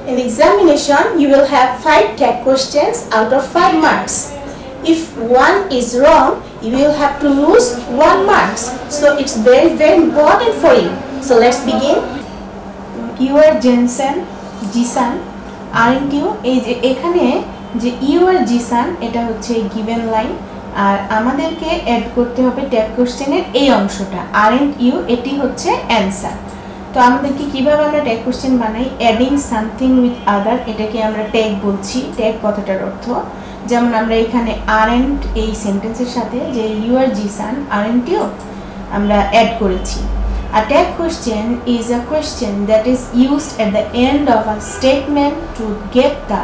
In the examination, you will have 5 tag questions out of 5 marks. If one is wrong, you will have to lose 1 marks. So it's very important for you. So let's begin. You are Jisan, aren't you? এখানে যে you are Jisan এটা হচ্ছে given line আর আমাদেরকে add করতে হবে tag কোশ্চেনের এই অংশটা aren't you এটি হচ্ছে অ্যানসার। তো আমাদেরকে কিভাবে আমরা ট্যাগ কোশ্চেন বানাই অ্যাডিং সামথিং উইথ আদার এটাকে আমরা ট্যাগ বলছি। ট্যাগ কথাটার অর্থ যেমন আমরা এখানে aren't এই সেন্টেন্সের সাথে যে you are Jisan aren't you আমরা অ্যাড করেছি। A tag question is a question that is used at the end of a statement to get the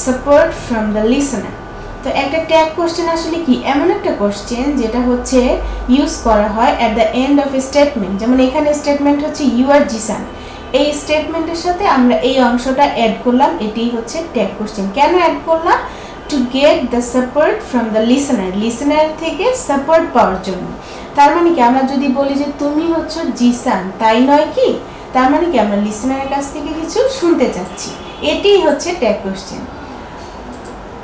support from the listener. তো একটা ট্যাগ কোশ্চেন আসলে কি এমন একটা কোশ্চেন যেটা হচ্ছে ইউজ করা হয় at the end of a statement। যেমন এখানে স্টেটমেন্ট হচ্ছে you are Jisan, এই স্টেটমেন্টের সাথে আমরা এই অংশটা অ্যাড করলাম, এটাই হচ্ছে ট্যাগ কোশ্চেন। কেন অ্যাড করলাম? To get the support from the listener থেকে সাপোর্ট পাওয়ার জন্য। তার মানে কি আমরা যদি বলি যে তুমি হচ্ছে জিসান তাই নয় কি, তার মানে কি আমরা লিসেনারের কাছ থেকে কিছু শুনতে চাচ্ছি, এটাই হচ্ছে ট্যাগ কোশ্চেন।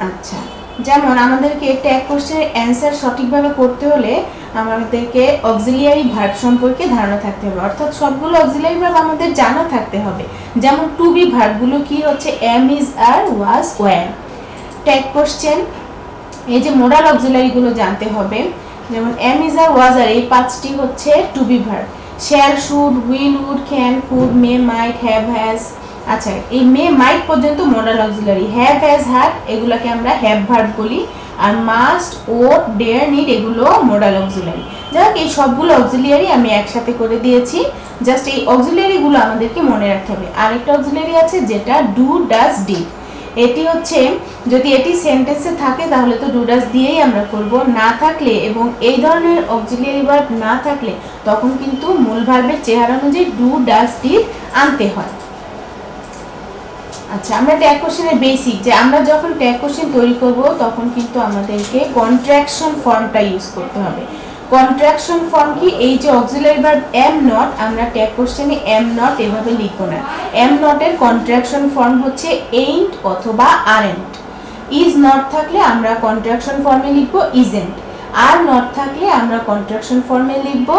আচ্ছা, যেমন আমাদেরকে ট্যাগ কোশ্চেনের অ্যান্সার সঠিকভাবে করতে হলে আমাদেরকে অক্সিলিয়ারি ভার্ব সম্পর্কে ধারণা থাকতে হবে, অর্থাৎ সবগুলো অক্সিলিয়ারি ভার্ব আমাদের জানা থাকতে হবে। যেমন টু বি ভার্বগুলো কি হচ্ছে am, is, are, was, were. Tag question এই যে মোডাল অক্সিলিয়ারিগুলো জানতে হবে, যেমন এম, ইজ, আর, ওয়াজ, আর এই 5টি হচ্ছে to be verb. Shall, should, will, would, can, could, may, might, have, has. আচ্ছা, এই মে মাইট পর্যন্ত modal auxiliary. Have, has, had এগুলোকে আমরা হ্যাভ ভার্ব বলি, আর মাস্ট, ওট, ডেয়ার, নিড এগুলো মোডাল অক্সিলারি। যাক, এই সবগুলো অক্সিলিয়ারি আমি একসাথে করে দিয়েছি, জাস্ট এই অক্সিলিয়ারিগুলো আমাদেরকে মনে রাখতে হবে। আরেকটা অক্সিলিয়ারি আছে যেটা ডু, ডাজ, ডিড। এটি হচ্ছে যদি এটি সেন্টেন্সে থাকে তাহলে তো ডু ডাজ দিয়েই আমরা করব, না থাকলে এবং এই ধরনের অক্সিলিয়ারি ভার্ব না থাকলে তখন কিন্তু মূল ভার্বের চেহারা অনুযায়ী ডু, ডাজ, ডিড আনতে হয়। আচ্ছা, আমরা ট্যাগ কোশ্চেনের বেসিক যে আমরা যখন ট্যাগ কোশ্চেন তৈরি করব তখন কিন্তু আমাদেরকে কন্ট্রাকশন ফর্মটা ইউজ করতে হবে। কন্ট্রাকশন ফর্ম কি? এই যে অক্সিলারি ভার্ব এম নট, আমরা ট্যাগ কোশ্চেনে এম নট এভাবে লিখব না। এম নটের কন্ট্রাকশন ফর্ম হচ্ছে এইন্ট অথবা আরেন্ট। ইজ নট থাকলে আমরা কন্ট্রাকশন ফর্মে লিখব ইজেন্ট, আর নট থাকলে আমরা কন্ট্রাকশন ফর্মে লিখব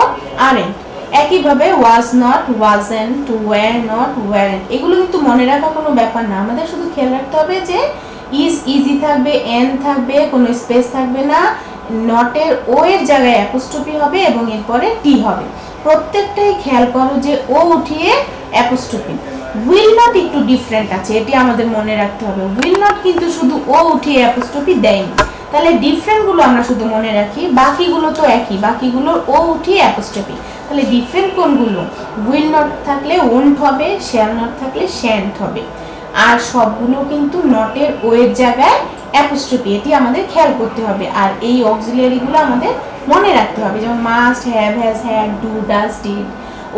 আরেন্ট। একইভাবে was not, wasn't, were not, weren't এগুলো কিন্তু মনে রাখা কোনো ব্যাপার না, আমাদের শুধু খেয়াল রাখতে হবে যে ইজ ইজি থাকবে, এন থাকবে, কোনো স্পেস থাকবে না, নটের ও এর জায়গায় অ্যাপোস্ট্রফি হবে এবং এরপরে টি হবে। প্রত্যেকটাই খেয়াল করো যে ও উঠিয়ে অ্যাপোস্ট্রফি। উইল নট একটু ডিফারেন্ট আছে, এটি আমাদের মনে রাখতে হবে। উইল নট কিন্তু শুধু ও উঠিয়ে অ্যাপোস্ট্রফি দেয়নি, তাহলে ডিফারেন্টগুলো আমরা শুধু মনে রাখি, বাকিগুলো তো একই, বাকিগুলো ও উঠিয়ে অ্যাপোস্ট্রফি। তাহলে ডিফারেন্ট কোনগুলো? উইল নট থাকলে ওন্ট হবে, শ্যাল নট থাকলে শ্যান্ট হবে, আর সবগুলো কিন্তু নটের ও এর জায়গায় অ্যাপোস্ট্রফি, এটি আমাদের খেয়াল করতে হবে। আর এই অক্সিলিয়ারিগুলো আমাদের মনে রাখতে হবে, যেমন must, have, has, had, do, does, did,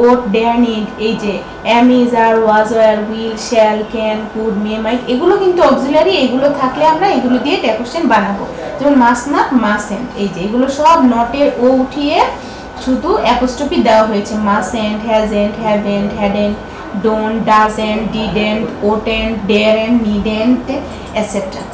ought, dare, need, এই যে am, is, are, was, were, will, shall, can, could, may, might এগুলো কিন্তু অক্সিলিয়ারি, এগুলো থাকলে আমরা এগুলো দিয়ে ট্যাগ কোশ্চেন বানাবো। যেমন মাস্ট নট, মাস্টন্ট, এই যে এগুলো সব নটের ও উঠিয়ে শুধু অ্যাপোস্ট্রফি দেওয়া হয়েছে। Mustn't, hasn't, haven't, hadn't, don't, doesn't, didn't, oughtn't, daren't, needn't etcetera.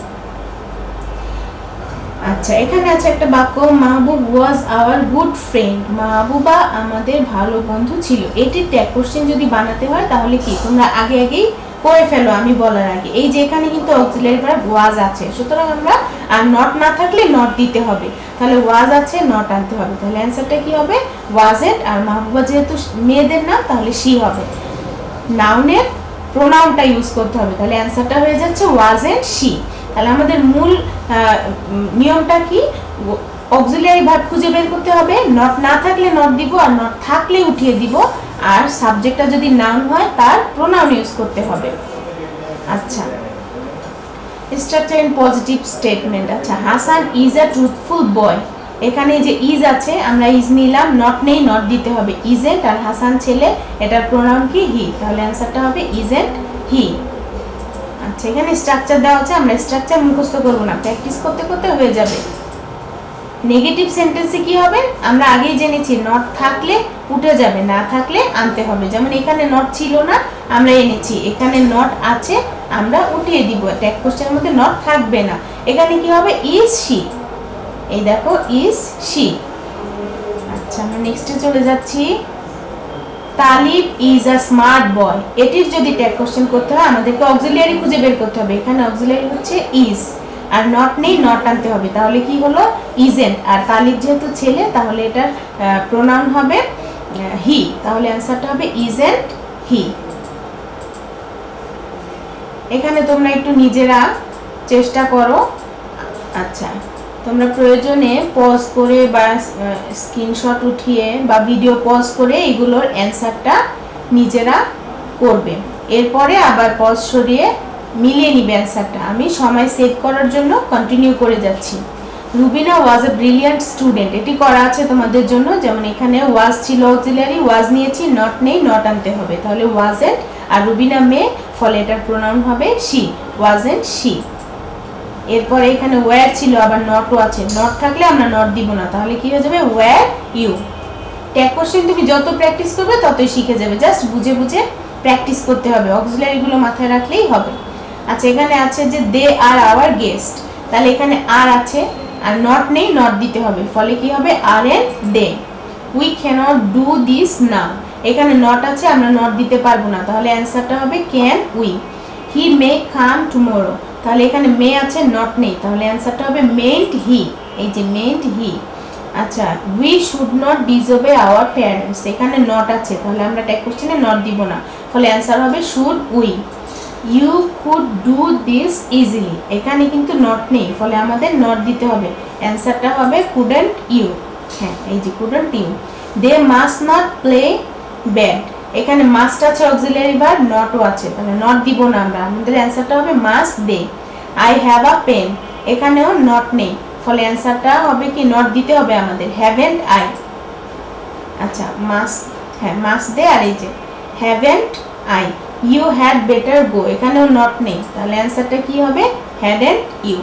আচ্ছা, এখানে আছে একটা বাক্য, Mahbub was our good friend, Mahbuba আমাদের ভালো বন্ধু ছিল। এটির ট্যাগ কোশ্চেন যদি বানাতে হয় তাহলে কি তোমরা আগেই করে ফেলো আমি বলার আগে। এই যে এখানে কিন্তু অক্সিলিয়ারি ভার্ব ওয়াজ আছে, সুতরাং আমরা আর নট না থাকলে নট দিতে হবে, তাহলে ওয়াজ আছে, নট আনতে হবে, তাহলে অ্যান্সারটা কি হবে? ওয়াজেন্ট। আর মাহবুবা যেহেতু মেয়েদের নাম তাহলে শি হবে। নাউনের প্রোনাউনটা ইউজ করতে হবে, তাহলে অ্যান্সারটা হয়ে যাচ্ছে ওয়াজেন্ট, শি। তাহলে আমাদের মূল নিয়মটা কি? অক্সিলিয়ারি ভার্ব খুঁজে বের করতে হবে, নট না থাকলে নট দিব, আর নট থাকলে উঠিয়ে দিব, আর সাবজেক্টটা যদি নাউন হয় তার প্রোনাউন ইউজ করতে হবে। আচ্ছা, স্ট্রাকচার ইন পজিটিভ স্টেটমেন্ট। আচ্ছা, হাসান ইজ আ ট্রুথফুল বয়, এখানে যে ইজ আছে আমরা ইজ নিলাম, নট নেই, নট দিতে হবে ইজেন্ট, আর হাসান ছেলে, এটার প্রোনাউন কি? হি, তাহলে অ্যান্সারটা হবে ইজেন্ট, হি। আচ্ছা, এখানে স্ট্রাকচার দেওয়া আছে, আমরা স্ট্রাকচার মুখস্থ করব না, প্র্যাকটিস করতে করতে হয়ে যাবে। নেগেটিভ সেন্টেন্সে কি হবে? আমরা আগেই জেনেছি নট থাকলে উঠে যাবে, না থাকলে আনতে হবে। যেমন এখানে নট ছিল না, আমরা এনেছি, এখানে নট আছে আমরা উঠিয়ে দিব, ট্যাগ কোশ্চেনের মধ্যে নট থাকবে না। এখানে কি হবে, ইজ শি, এই দেখো ইজ শি। আচ্ছা আমরা নেক্সটে চলে যাচ্ছি। Talib is a smart boy, এটির যদি ট্যাগ কোশ্চেন করতে হয় আমাদেরকে অক্সিলিয়ারি খুঁজে বের করতে হবে। এখানে অক্সিলিয়ারি হচ্ছে ইজ, আর নট নেই, নট আনতে হবে। তাহলে কি হলো, ইজেন্ট। আর তালিব যেহেতু ছেলে তাহলে এটার প্রোনাউন হবে হি, তাহলে অ্যান্সারটা হবে ইজেন্ট হি। এখানে তোমরা একটু নিজেরা চেষ্টা করো। আচ্ছা তোমরা প্রয়োজনে পজ করে বা স্ক্রিনশট উঠিয়ে বা ভিডিও পজ করে এগুলোর অ্যান্সারটা নিজেরা করবে। এরপরে আবার পজ সরিয়ে মিলিয়ে নিবে অ্যান্সারটা। আমি সময় সেভ করার জন্য কন্টিনিউ করে যাচ্ছি। রুবিনা ওয়াজ এ ব্রিলিয়ান্ট স্টুডেন্ট, এটি করা আছে তোমাদের জন্য। যেমন এখানে ওয়াজ ছিল অক্সিলিয়ারি, ওয়াজ নিয়েছি, নট নেই, নট আনতে হবে। তাহলে ওয়াজেন্ট, আর রুবিনা মেয়ে, ফলে এটার প্রোনাউন হবে শি, ওয়াজেন্ট শি। এরপরে এখানে ওয়্যার ছিল, আবার নটও আছে, নট থাকলে আমরা নট দিব না, তাহলে কি হয়ে যাবে ওয়্যার ইউ। ট্যাগ কোশ্চেন তুমি যত প্র্যাকটিস করবে ততই শিখে যাবে, জাস্ট বুঝে বুঝে প্র্যাকটিস করতে হবে, অক্সিলিয়ারিগুলো মাথায় রাখলেই হবে। আচ্ছা এখানে আছে যে দে আর আওয়ার গেস্ট, তাহলে এখানে আর আছে আর নট নেই, নট দিতে হবে, ফলে কি হবে aren't they. We cannot do this now, এখানে নট আছে, আমরা নট দিতে পারবো না, তাহলে অ্যান্সারটা হবে can we. He may come tomorrow, তাহলে এখানে মে আছে, নট নেই, তাহলে অ্যান্সারটা হবে মেন্ট হি, এই যে মেন্ট হি। আচ্ছা we should not disobey our parents, এখানে নট আছে, তাহলে আমরা ট্যাগ কোশ্চেনে নট দিব না, ফলে অ্যান্সার হবে should we. You could do this easily, এখানে কিন্তু নট নেই, ফলে আমাদের নট দিতে হবে, অ্যান্সারটা হবে কুডন্ট ইউ। হ্যাঁ এই যে couldn't you. They must not play bad, এখানে মাস্ট আছে অক্সিলিয়ারি ভার্ব, নটও আছে, তাহলে নট দিব না আমরা, আমাদের অ্যান্সারটা হবে must they. I have a pen, এখানেও নট নেই, ফলে অ্যান্সারটা হবে কি নট দিতে হবে আমাদের, হ্যাভেন্ট আই। আচ্ছা মাস্ট, হ্যাঁ মাস্ট দে, আর এই যে haven't I. You had better go, এখানেও নট নেই, তাহলে অ্যান্সারটা কি হবে হ্যাডেন্ট ইউ।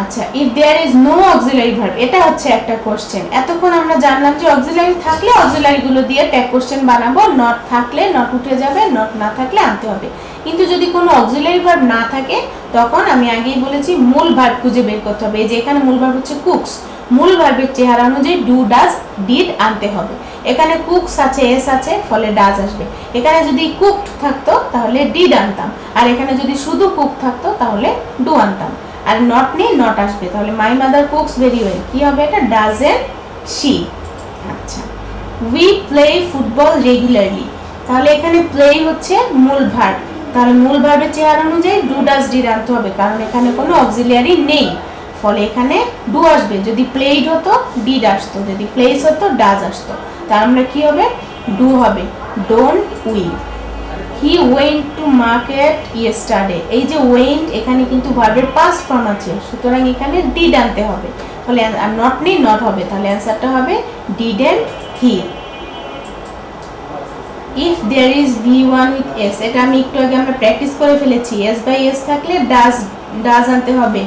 আচ্ছা if there is no auxiliary verb, এটা হচ্ছে একটা কোশ্চেন। এতক্ষণ আমরা জানলাম যে অক্সিলারি থাকলে অক্সিলারি গুলো দিয়ে ট্যাগ কোশ্চেন বানাবো, নট থাকলে নট উঠে যাবে, নট না থাকলে আনতে হবে। কিন্তু যদি কোনো অক্সিলারি ভার্ব না থাকে তখন আমি আগেই বলেছি মূল ভার্ব খুঁজে বের করতে হবে। এই যে এখানে মূল ভার্ব হচ্ছে কুকস, মূল ভার্বের চেহারা অনুযায়ী ডু ডাজ ডিড আনতে হবে। এখানে কুকস আছে, এস আছে, ফলে ডাজ আসবে। এখানে যদি কুকড থাকতো তাহলে ডিড আনতাম, আর এখানে যদি শুধু কুক থাকতো তাহলে ডু আনতাম। আর নট নেই, নট আসবে, তাহলে my mother cooks very well, কি হবে এটা ডাজেন্ট শি। আচ্ছা উই প্লে ফুটবল রেগুলারলি, তাহলে এখানে প্লে হচ্ছে মূল ভার্ব, তাহলে মূল ভার্বের চেহারা অনুযায়ী ডু ডাজ ডিড আনতে হবে, কারণ এখানে কোনো অক্সিলিয়ারি নেই, ফলে এখানে ডু আসবে। যদি প্লেড হতো ডিড আসতো, যদি প্লেস হতো ডাজ আসতো, তার আমরা কি হবে ডু হবে, don't we. He went to market yesterday, এই যে ওয়েন্ট এখানে কিন্তু ভার্বের পাস্ট ফর্ম আছে, সুতরাং এখানে ডিড আনতে হবে, ফলে আর নট নেই, নট হবে, তাহলে অ্যান্সারটা হবে didn't he. If there is V1 with S, এটা আমি একটু আগে আমরা প্র্যাকটিস করে ফেলেছি, এস বাই এস থাকলে ডাজ ডাজ আনতে হবে,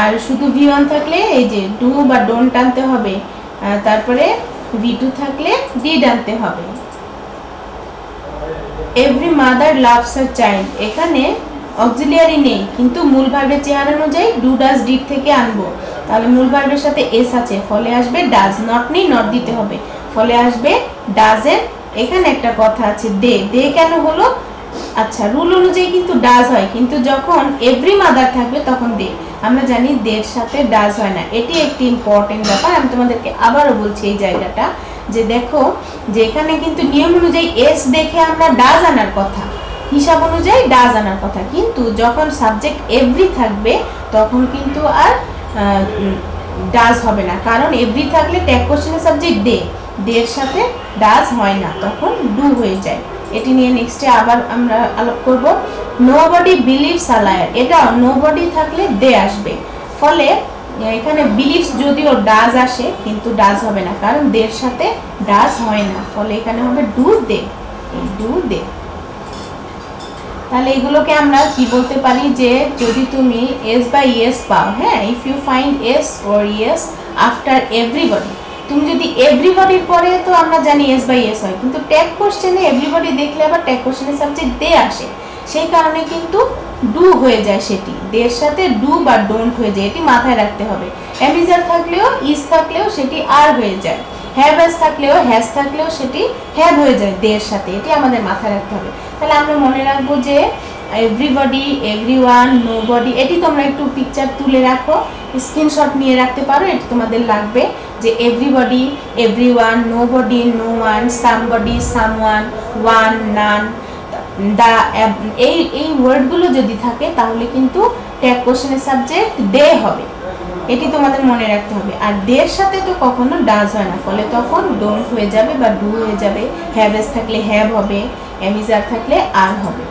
আর শুধু V1 থাকলে এই যে ডু বা ডোন্ট আনতে হবে, তারপরে V2 থাকলে ডিড আনতে হবে। Every mother loves her child, এখানে অক্সিলিয়ারি নেই, কিন্তু মূল ভার্বের চেহারা অনুযায়ী ডু ডাজ ডিড থেকে আনবো, তাহলে মূল ভার্বের সাথে এস আছে, ফলে আসবে ডাজ, নট নেই, নট দিতে হবে, ফলে আসবে ডাজেন্ট। এখানে একটা কথা আছে দে, দে কেন হলো, আচ্ছা রুল অনুযায়ী কিন্তু ডাজ হয়, কিন্তু যখন এভরি মাদার থাকবে তখন দে, আমরা জানি দের সাথে ডাজ হয় না, এটি একটি ইম্পর্টেন্ট ব্যাপার। আমি তোমাদেরকে আবারও বলছি এই জায়গাটা, যে দেখো যে এখানে কিন্তু নিয়ম অনুযায়ী এস দেখে আমরা ডাজ আনার কথা, হিসাব অনুযায়ী ডাজ আনার কথা, কিন্তু যখন সাবজেক্ট এভরি থাকবে তখন কিন্তু আর ডাজ হবে না, কারণ এভরি থাকলে ট্যাগ কোশ্চেনের সাবজেক্ট দে, দের সাথে ডাজ হয় না, তখন ডু হয়ে যায়। এটি নিয়ে নেক্সটে আবার আমরা আলোপ করব। নোবডি বিলিভস আ লায়ার, এটা নোবডি থাকলে দে আসবে, ফলে এখানে বিলিভস যদিও ডাজ আসে কিন্তু ডাজ হবে না, কারণ দের সাথে ডাজ হয় না, ফলে এখানে হবে ডু দে, ডু দে। তাহলে এগুলোকে আমরা কি বলতে পারি, যে যদি তুমি এস বাই ইয়েস পাও, হ্যাঁ if you find S or ES after everybody, তুমি যদি এভরিবডির পরে তো আমরা জানি এস বাই এস হয়, কিন্তু ট্যাগ কোশ্চেনে এভরিবডি দেখলে আবার ট্যাগ কোশ্চেনের সাবজেক্ট দে আসে, সেই কারণে কিন্তু ডু হয়ে যায়, সেটি দের সাথে ডু বা ডোন্ট হয়ে যায়, এটি মাথায় রাখতে হবে। অ্যামিজার থাকলেও ইজ থাকলেও সেটি আর হয়ে যায়, হ্যাভ হ্যাজ থাকলেও হ্যাজ থাকলেও সেটি হ্যাভ হয়ে যায় দের সাথে, এটি আমাদের মাথায় রাখতে হবে। তাহলে আমরা মনে রাখবো যে এভরিবডি, এভরিওয়ান, নোবডি, এটি তোমরা একটু পিকচার তুলে রাখো, স্ক্রিনশট নিয়ে রাখতে পারো, এটি তোমাদের লাগবে যে everybody, everyone, nobody, no one, somebody, someone, one, none, দা, এই ওয়ার্ডগুলো যদি থাকে তাহলে কিন্তু ট্যাগ কোশ্চেনের সাবজেক্ট দে হবে, এটি তোমাদের মনে রাখতে হবে। আর দের সাথে তো কখনো ডাজ হয় না, ফলে তখন ডোন্ট হয়ে যাবে বা ডু হয়ে যাবে, হ্যাভেস থাকলে হ্যাভ হবে, অ্যামিজার থাকলে আর হবে।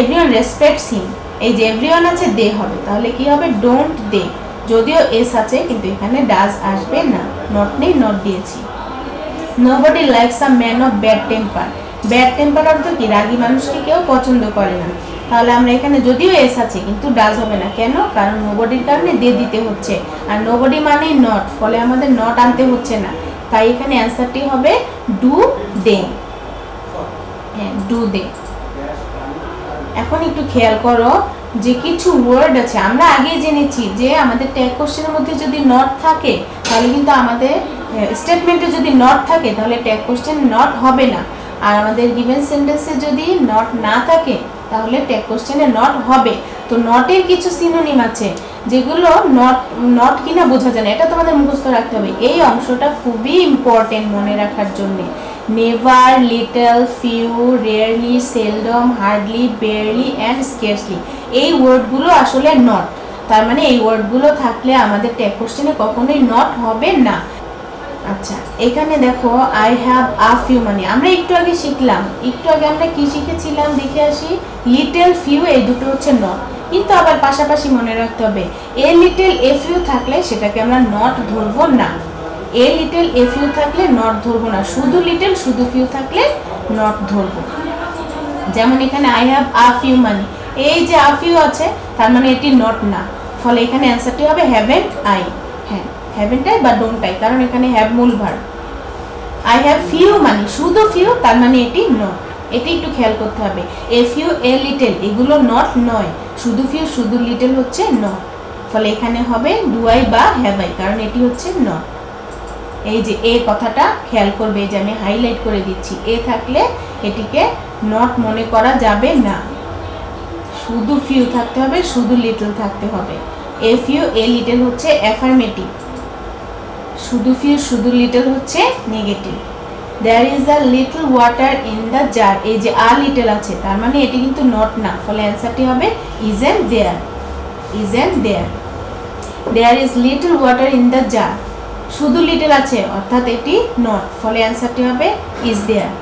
এভরিওয়ান রেসপেক্টস হিম, এই যে এভরিওয়ান আছে দে হবে, তাহলে কি হবে ডোন্ট দে, যদিও এস আছে কিন্তু এখানে ডাজ আসবে না, নট নেই, নট দিয়েছি। Nobody likes a man of bad temper, bad temper অর্থ কি রাগী মানুষকে কেউ পছন্দ করে না, তাহলে আমরা এখানে যদিও এস আছে কিন্তু ডাজ হবে না, কেন? কারণ নোবডির কারণে দে দিতে হচ্ছে, আর নোবডি মানেই নট, ফলে আমাদের নট আনতে হচ্ছে না, তাই এখানে অ্যান্সারটি হবে ডু দে, হ্যাঁ ডু দে। এখন একটু খেয়াল করো যে কিছু ওয়ার্ড আছে, আমরা আগে জেনেছি যে আমাদের ট্যাগ কোশ্চেনের মধ্যে যদি নট থাকে তাহলে কিন্তু আমাদের স্টেটমেন্টে যদি নট থাকে তাহলে ট্যাগ কোশ্চেন নট হবে না, আর আমাদের গিভেন সেন্টেন্সে যদি নট না থাকে তাহলে ট্যাগ কোশ্চেনে নট হবে। তো নটের কিছু সিনোনিম আছে যেগুলো নট কিনা বোঝা যায় না, এটা তোমাদের মুখস্থ রাখতে হবে, এই অংশটা খুবই ইম্পর্টেন্ট মনে রাখার জন্য। Never, little, few, rarely, seldom, hardly, barely and scarcely, এই ওয়ার্ডগুলো আসলে নট, তার মানে এই ওয়ার্ডগুলো থাকলে আমাদের ট্যাগ কোশ্চেনে কখনোই নট হবে না। আচ্ছা এখানে দেখো আই হ্যাভ আ ফিউ, মানে আমরা একটু আগে শিখলাম, একটু আগে আমরা কি শিখেছিলাম দেখে আসি, লিটল, ফিউ, এই দুটো হচ্ছে নট, কিন্তু আবার পাশাপাশি মনে রাখতে হবে এ লিটল এ ফিউ থাকলে সেটাকে আমরা নট ধরবো না, এ লিটল এ ফিউ থাকলে নট ধরবো না, শুধু লিটল শুধু ফিউ থাকলে নট ধরবো। যেমন এখানে আই হ্যাভ আ ফিউ, মানে এই যে আ ফিউ আছে তার মানে এটি নট না, ফলে এখানে অ্যান্সারটি হবে হ্যাভেন্ট আই, হ্যাঁ হ্যাভেন্ট আই বা ডোন্ট আই, কারণ এখানে হ্যাভ মূল ভার্ব। আই হ্যাভ ফিউ মানে শুধু ফিউ, তার মানে এটি নট, এটি একটু খেয়াল করতে হবে। এ ফিউ, এ লিটল এগুলো নট নয়, শুধু ফিউ শুধু লিটল হচ্ছে নট, ফলে এখানে হবে ডু আই বা হ্যাভ আই, কারণ এটি হচ্ছে নট। এই যে এ কথাটা খেয়াল করবে, যে আমি হাইলাইট করে দিচ্ছি, এ থাকলে এটিকে নট মনে করা যাবে না, শুধু ফিউ থাকতে হবে, শুধু লিটল থাকতে হবে। এ ফিউ, এ লিটল হচ্ছে অ্যাফার্মেটিভ, শুধু ফিউ শুধু লিটল হচ্ছে negative. There is a little water in the jar, এই যে আ লিটল আছে তার মানে এটি কিন্তু নট না, ফলে অ্যান্সারটি হবে isn't there, isn't there. There is little water in the jar, শুধু লিটল আছে অর্থাৎ এটি নট, ফলে অ্যান্সারটি হবে ইজ দেয়ার।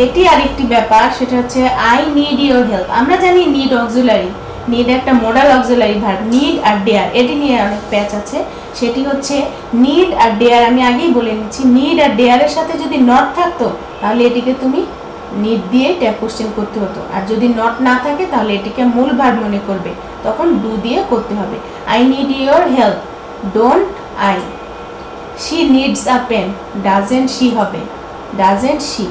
এটি আরেকটি ব্যাপার, সেটা হচ্ছে আই নিড ইউর হেল্প, আমরা জানি নিড অক্সিলারি, নিড একটা মডাল অক্সিলারি ভার্ব, নিড আর ডেয়ার এটি নিয়ে অনেক প্যাচ আছে, সেটি হচ্ছে নিড আর ডেয়ার, আমি আগেই বলে নিচ্ছি, নিড আর ডেয়ারের সাথে যদি নট থাকতো তাহলে এটিকে তুমি নিড দিয়ে ট্যাগ কোশ্চেন করতে হতো, আর যদি নট না থাকে তাহলে এটিকে মূল ভার্ব মনে করবে, তখন ডু দিয়ে করতে হবে। I need your help, don't I. She needs a pen, doesn't she হবে, ডাজেন্ট শি।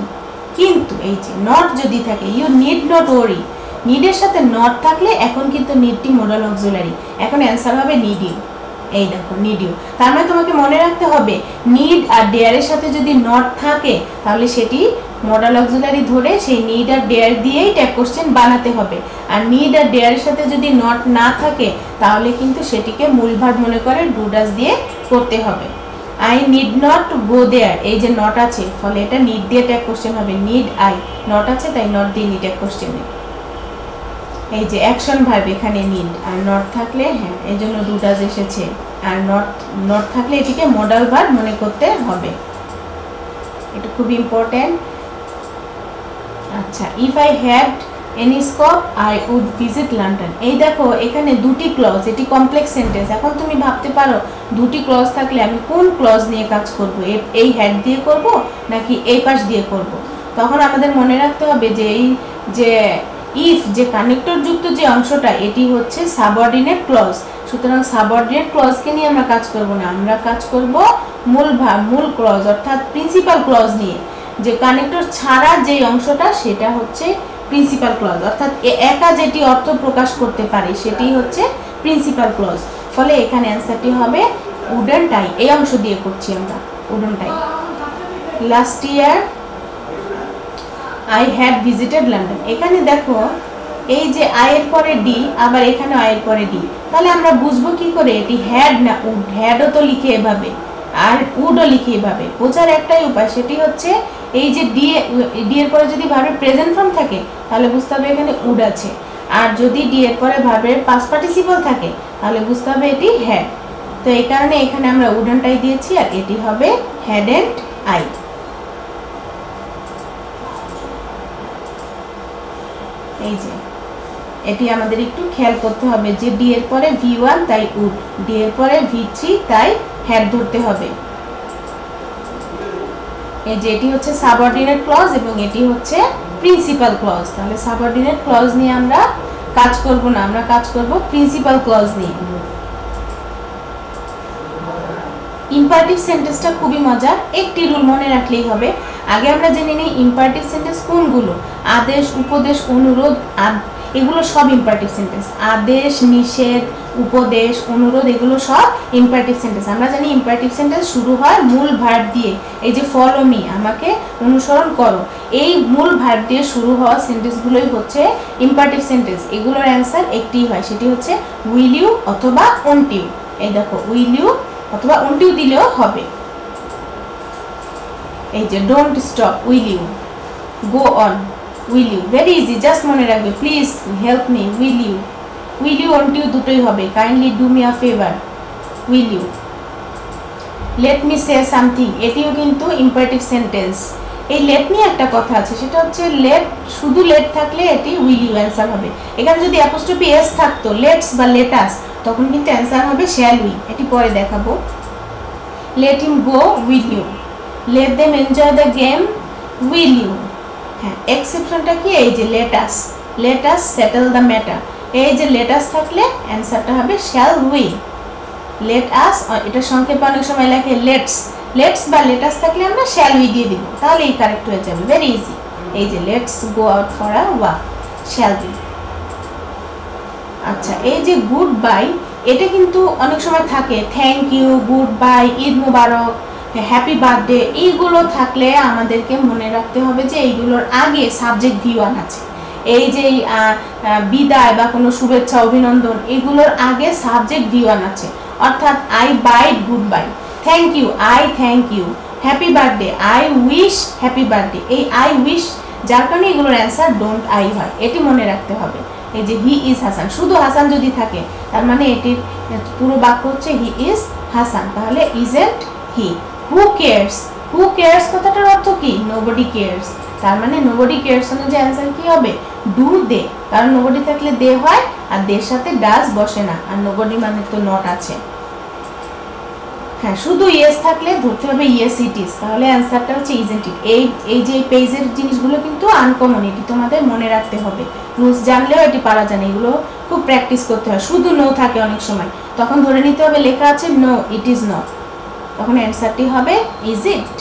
কিন্তু এই যে নট যদি থাকে, ইউ নিড নট ওয়ারি, নিডের সাথে নট থাকলে এখন কিন্তু নিডটি মোডাল অক্সিলারি, এখন অ্যান্সার হবে নিড ইউ, এই দেখো নিড ইউ, তার মানে তোমাকে মনে রাখতে হবে নিড আর ডেয়ারের সাথে যদি নট থাকে তাহলে সেটি মডাল অক্সিলারি ধরে সেই নিড আর ডেয়ার দিয়েই ট্যাগ কোশ্চেন বানাতে হবে, আর নিড আর ডেয়ারের সাথে যদি নট না থাকে তাহলে কিন্তু সেটিকে মূল ভার্ব মনে করে ডু ডাজ দিয়ে করতে হবে। আই নিড নট গো দেয়ার, এই যে নট আছে ফলে এটা নিড দিয়ে ট্যাগ কোশ্চেন হবে, নিড আই, নট আছে তাই নট দিয়ে নিড ট্যাগ কোশ্চেনে। এই যে অ্যাকশন ভার্ব এখানে নিড, আর নট থাকলে হ্যাঁ এই জন্য ডু ডাজ এসেছে, আর নট থাকলে এটিকে মডাল ভার্ব মনে করতে হবে, এটা খুব ইম্পর্টেন্ট। আচ্ছা if I had any scope I would visit London, এই দেখো এখানে দুটি ক্লজ, এটি কমপ্লেক্স সেন্টেন্স। এখন তুমি ভাবতে পারো দুটি ক্লজ থাকলে আমি কোন ক্লজ নিয়ে কাজ করব, এই হ্যাড দিয়ে করব নাকি এই পাশ দিয়ে করব। তখন আমাদের মনে রাখতে হবে যে এই যে ইফ যে কানেক্টর যুক্ত যে অংশটা এটি হচ্ছে সাবঅর্ডিনেট ক্লজ। সুতরাং সাবঅর্ডিনেট ক্লজকে নিয়ে আমরা কাজ করব না, আমরা কাজ করব মূল ক্লজ অর্থাৎ প্রিন্সিপাল ক্লজ নিয়ে। যে কানেক্টর ছাড়া যে অংশটা সেটা হচ্ছে প্রিন্সিপাল ক্লজ, অর্থাৎ একা যেটি অর্থ প্রকাশ করতে পারে সেটি হচ্ছে প্রিন্সিপাল ক্লজ। ফলে এখানে অ্যান্সারটি হবে উডেন টাই। এই অংশ দিয়ে করছি আমরা wooden tie. Last year I had visited London. এখানে দেখো এই যে আই এর পরে ডি, আবার এখানে আই এর পরে ডি, তাহলে আমরা বুঝবো কি করে এটি হ্যাড না উড। হ্যাডও তো লিখে এভাবে আর উডও লিখে এভাবে। বোঝার একটাই উপায়, সেটি হচ্ছে এই যে ডি এর পরে যদি ভার্বের প্রেজেন্ট ফর্ম থাকে তাহলে বুঝতে হবে এখানে উড আছে, আর যদি ডি এর পরে ভার্বের পাস্ট পার্টিসিপল থাকে তাহলে বুঝতে হবে এটি হ্যাড। তো এই কারণে এখানে আমরা উডেন টাই দিয়েছি, আর এটি হবে হ্যাড এন্ড আই। এই যে এটি আমাদের একটু খেয়াল করতে হবে যে ডি এর পরে V1 তাই উড, ডি এর পরে V3 তাই হ্যাড ধরতে হবে। এই যে এটি হচ্ছে সাবঅর্ডিনেট ক্লজ এবং এটি হচ্ছে প্রিন্সিপাল ক্লজ। তাহলে সাবঅর্ডিনেট ক্লজ নিয়ে আমরা কাজ করব না, আমরা কাজ করব প্রিন্সিপাল ক্লজ নিয়ে। ইম্পারেটিভ সেন্টেন্সটা খুবই মজার, একটি রুল মনে রাখলেই হবে। আগে আমরা জেনে নিই ইম্পারেটিভ সেন্টেন্স কোনগুলো। আদেশ, উপদেশ, অনুরোধ, এগুলো সব ইম্পারেটিভ সেন্টেন্স। আদেশ, নিষেধ, উপদেশ, অনুরোধ এগুলো সব ইম্পারেটিভ সেন্টেন্স। আমরা জানি ইম্পারেটিভ সেন্টেন্স শুরু হয় মূল ভার্ব দিয়ে। এই যে ফলো মি, আমাকে অনুসরণ করো, এই মূল ভার্ব দিয়ে শুরু হওয়া সেন্টেন্সগুলোই হচ্ছে ইম্পারেটিভ সেন্টেন্স। এগুলোর অ্যান্সার একটি হয়, সেটি হচ্ছে উইল ইউ অথবা ওন্ট ইউ। এই দেখো উইল ইউ অথবা ওন্ট ইউ দিলেও হবে। এই যে don't stop, will you, go on, will you, very easy, just মনে রাখবে please help me, will you, won't you দুটোই হবে। Kindly do me a favour, will you. Let me say something, এটিও কিন্তু ইম্পারেটিভ সেন্টেন্স। এই late নিয়ে একটা কথা আছে, সেটা হচ্ছে লেট, শুধু লেট থাকলে এটি উইল ইউ অ্যান্সার হবে। এখানে যদি অ্যাপোস্ট্রফি এস থাকতো, লেটস বা লেটাস, তখন কিন্তু অ্যান্সার হবে শ্যাল উই। এটি পরে দেখাবো। Let him go, will you. Let them enjoy the game, will you. হ্যাঁ, এক্সেপশনটা কি, এই যে let us, let us settle the matter. এই যে লেটাস থাকলে অ্যান্সারটা হবে শ্যাল উই। লেট আস, এটা সংক্ষেপে অনেক সময় লেখে লেটস, লেটস বা লেটাস থাকলে আমরা শ্যাল উই দিয়ে দিব, তাহলে এই কারেক্ট হয়ে যাবে, ভেরি ইজি। এই যে let's go out for a walk, shall we. আচ্ছা, এই যে গুড বাই, এটা কিন্তু অনেক সময় থাকে thank you, good bye, Eid Mubarak, happy birthday, এইগুলো থাকলে আমাদেরকে মনে রাখতে হবে যে এইগুলোর আগে সাবজেক্ট V1 আছে। এই যে বিদায় বা কোনো শুভেচ্ছা, অভিনন্দন, এগুলোর আগে সাবজেক্ট V1 আছে। অর্থাৎ I bid good bye, thank you I thank you, happy birthday I wish happy birthday. এই আই উইশ, যার কারণে এগুলোর অ্যান্সার ডোন্ট আই হয়, এটি মনে রাখতে হবে। এই যে হি ইজ হাসান, শুধু হাসান যদি থাকে তার মানে এটির পুরো বাক্য হচ্ছে হি ইজ হাসান, তাহলে isn't he. Who cares, who cares কথাটার অর্থ কি, নোবডি কেয়ার্স, তার মানে নোবডি কেয়ার্স অনুযায়ী অ্যান্সার কি হবে, ডু দে, কারণ নোবডি থাকলে দে হয় আর দের সাথে ডাজ বসে না, আর নোবডি মানে তো নট আছে। হ্যাঁ, শুধু ইয়েস থাকলে ধরতে হবে ইয়েস ইট ইজ, তাহলে অ্যান্সারটা হচ্ছে ইজন্ট ইট। এই যে পেজের জিনিসগুলো কিন্তু আনকমন, এটি তোমাদের মনে রাখতে হবে। রুলস জানলেও এটি পারা যায় না, এগুলো খুব প্র্যাকটিস করতে হয়। শুধু নো থাকে অনেক সময়, তখন ধরে নিতে হবে লেখা আছে নো, ইট ইজ নট, তখন অ্যান্সারটি হবে ইজ ইট।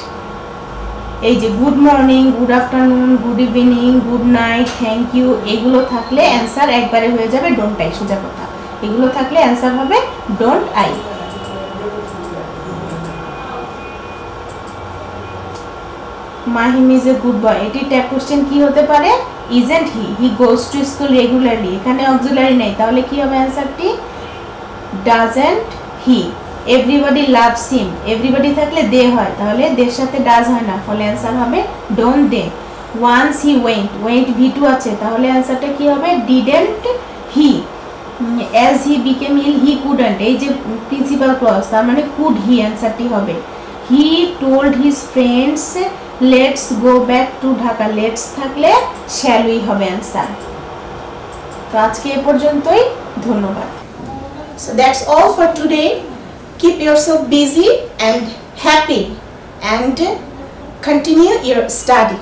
এই যে good morning, good afternoon, good evening, good night, thank you, এগুলো থাকলে অ্যান্সার একবারে হয়ে যাবে ডোন্ট আই, সোজা কথা। এগুলো থাকলে অ্যান্সার হবে don't I. Mahim is a good boy, এটি ট্যাগ কোশ্চেন কি হতে পারে, isn't he, he goes to school regularly, এখানে অক্সিলারি নেই, তাহলে কি হবে অ্যান্সারটি, doesn't he. Everybody loves him, everybody থাকলে দে হয়, তাহলে দের সাথে ডাজ হয় না, ফলে অ্যান্সার হবে don't they. Once he went, went V2 আছে, তাহলে অ্যান্সারটা কি হবে, didn't he. As he became ill, he couldn't, এই যে প্রিন্সিপাল ক্লজ, তার মানে কুড হি, অ্যান্সারটি হবে। He told his friends let's go back to Dhaka, let's থাকলে শ্যাল উই হবে অ্যান্সার। তো আজকে এ পর্যন্তই, ধন্যবাদ। So that's all for today. Keep yourself busy and happy and continue your study.